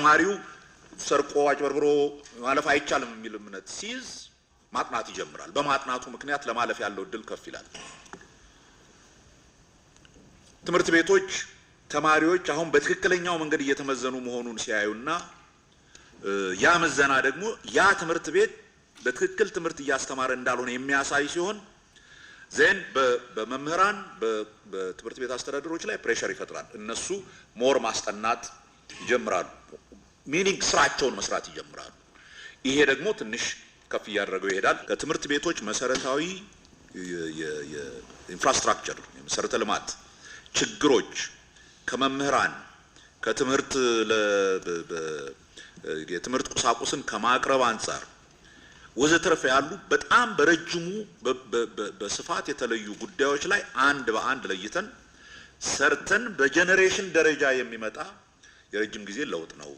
ተማሪው ሰርቆ አጭበርብሮ ማለፍ አይቻልም የሚል እምነት ሲይዝ ማጥናት ይጀምራል። በማጥናቱ ምክንያት ለማለፍ ያለው እድል ከፍ ይላል። ትምህርት ቤቶች ተማሪዎች አሁን በትክክለኛው መንገድ እየተመዘኑ መሆኑን ሲያዩና ያ ምዘና ደግሞ ያ ትምህርት ቤት በትክክል ትምህርት እያስተማረ እንዳልሆነ የሚያሳይ ሲሆን ዘን በመምህራን በትምህርት ቤት አስተዳደሮች ላይ ፕሬሸር ይፈጥራል። እነሱ ሞር ማስጠናት ይጀምራሉ። ሚኒንግ ስራቸውን መስራት ይጀምራሉ። ይሄ ደግሞ ትንሽ ከፍ እያደረገው ይሄዳል። ከትምህርት ቤቶች መሰረታዊ የኢንፍራስትራክቸር የመሰረተ ልማት ችግሮች ከመምህራን ከትምህርት የትምህርት ቁሳቁስን ከማቅረብ አንፃር ወዘተረፈ ያሉ በጣም በረጅሙ በስፋት የተለዩ ጉዳዮች ላይ አንድ በአንድ ለይተን ሰርተን በጄኔሬሽን ደረጃ የሚመጣ የረጅም ጊዜ ለውጥ ነው